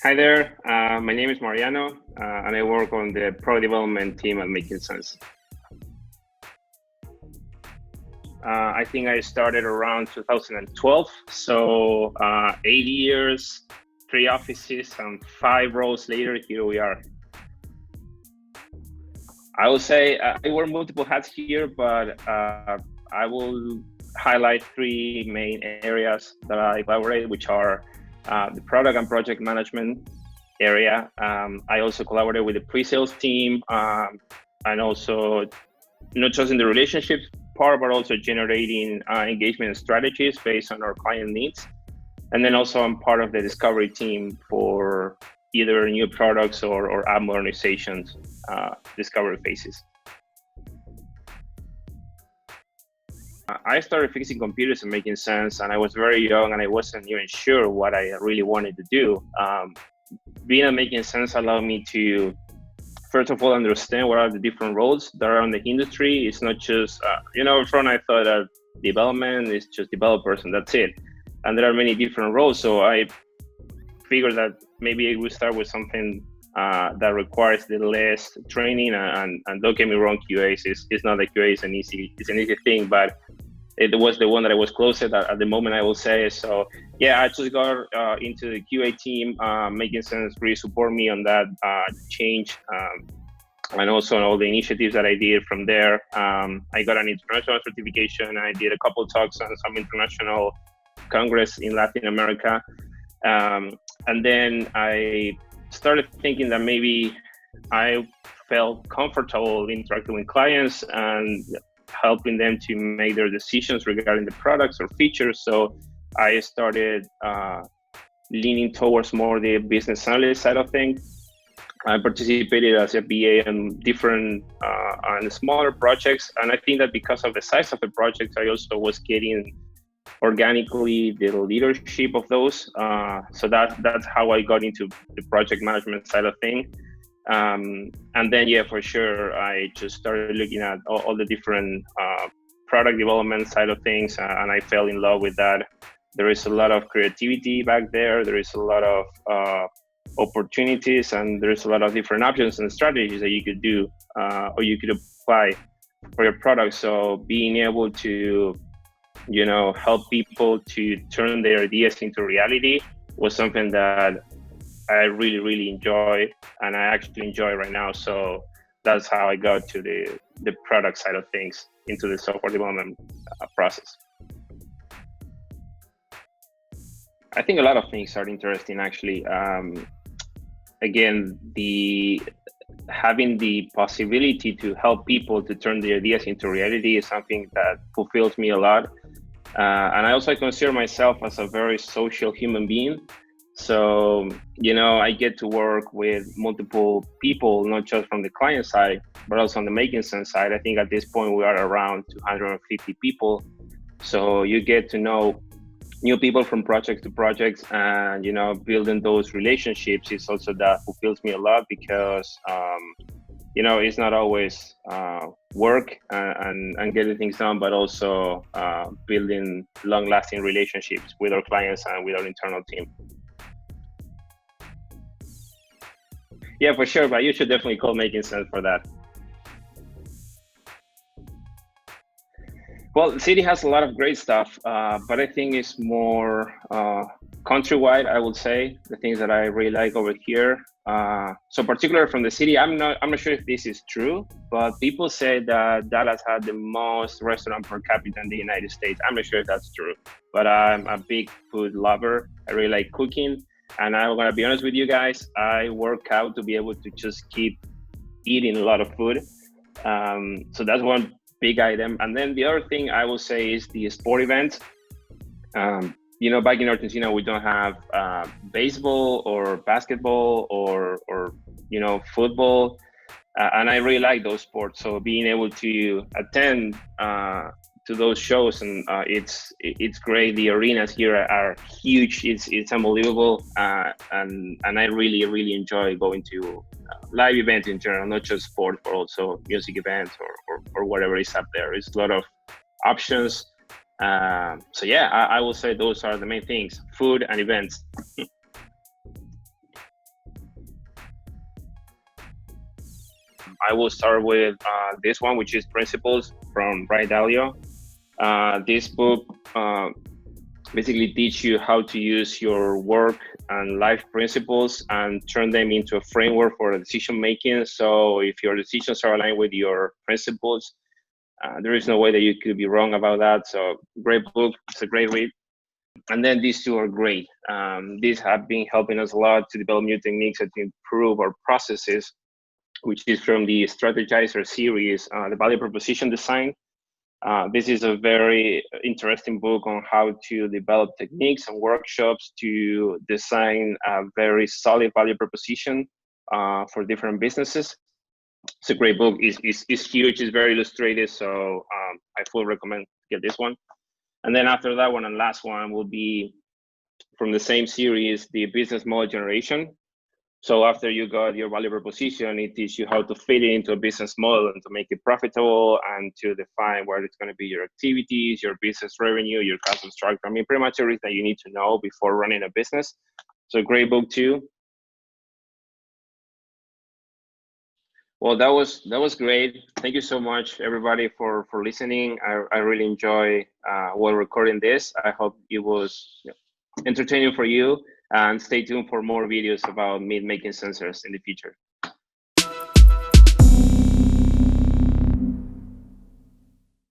Hi there, my name is Mariano, and I work on the product development team at Making Sense. I think I started around 2012, so 8 years, 3 offices, and 5 roles later, here we are. I will say I wear multiple hats here, but I will highlight three main areas that I collaborate, which are the product and project management area. I also collaborate with the pre-sales team, and also not just in the relationships part, but also generating engagement strategies based on our client needs. And then also I'm part of the discovery team for either new products or app modernizations discovery phases. I started fixing computers and Making Sense, and I was very young and I wasn't even sure what I really wanted to do. Being at Making Sense allowed me to, first of all, understand what are the different roles that are in the industry. It's not just, front I thought that development is just developers and that's it. And there are many different roles. So I figured that maybe I would start with something that requires the less training. And don't get me wrong, QA is not a QA, it's an easy thing, but it was the one that I was closest at the moment, I will say. So yeah, I just got into the QA team. Making Sense really support me on that change, and also on all the initiatives that I did from there. I got an international certification. I did a couple talks on some international congress in Latin America, and then I started thinking that maybe I felt comfortable interacting with clients and helping them to make their decisions regarding the products or features. So I started leaning towards more the business analyst side of things. I participated as a BA in different and smaller projects, and I think that because of the size of the projects, I also was getting organically the leadership of those. So that's how I got into the project management side of things. And then, yeah, for sure, I just started looking at all the different product development side of things, and I fell in love with that. There is a lot of creativity back there. There is a lot of opportunities, and there's a lot of different options and strategies that you could do or you could apply for your product. So being able to, help people to turn their ideas into reality was something that I really, really enjoy, and I actually enjoy right now. So that's how I got to the product side of things, into the software development process. I think a lot of things are interesting, actually. Again, having the possibility to help people to turn their ideas into reality is something that fulfills me a lot. And I also consider myself as a very social human being. So, I get to work with multiple people, not just from the client side, but also on the Making Sense side. I think at this point we are around 250 people. So you get to know new people from project to project, and, building those relationships is also that fulfills me a lot, because, it's not always work and getting things done, but also building long-lasting relationships with our clients and with our internal team. Yeah, for sure, but you should definitely call Making Sense for that. Well, the city has a lot of great stuff, but I think it's more countrywide, I would say, the things that I really like over here. So particularly from the city, I'm not sure if this is true, but people say that Dallas had the most restaurant per capita in the United States. I'm not sure if that's true, but I'm a big food lover. I really like cooking. And I'm gonna be honest with you guys, I work out to be able to just keep eating a lot of food. So that's one big item. And then the other thing I will say is the sport event. Back in Argentina, we don't have baseball or basketball or football. And I really like those sports. So being able to attend to those shows, and it's great. The arenas here are huge. It's unbelievable, and I really enjoy going to live events in general, not just sport, but also music events or whatever is up there. It's a lot of options. So yeah, I will say those are the main things: food and events. I will start with this one, which is Principles from Ray Dalio. This book basically teach you how to use your work and life principles and turn them into a framework for decision making. So if your decisions are aligned with your principles, there is no way that you could be wrong about that. So great book. It's a great read. And then these two are great. These have been helping us a lot to develop new techniques and to improve our processes, which is from the Strategizer series, the value proposition design. This is a very interesting book on how to develop techniques and workshops to design a very solid value proposition for different businesses. It's a great book. It's huge. It's very illustrated. So I fully recommend get this one. And then after that one and last one will be from the same series, the business model generation. So after you got your value proposition, it teaches you how to fit it into a business model and to make it profitable and to define where it's going to be your activities, your business revenue, your cost structure. I mean, pretty much everything that you need to know before running a business. So great book too. Well, that was great. Thank you so much, everybody, for listening. I really enjoy while recording this. I hope it was entertaining for you. And stay tuned for more videos about meat making sensors in the future.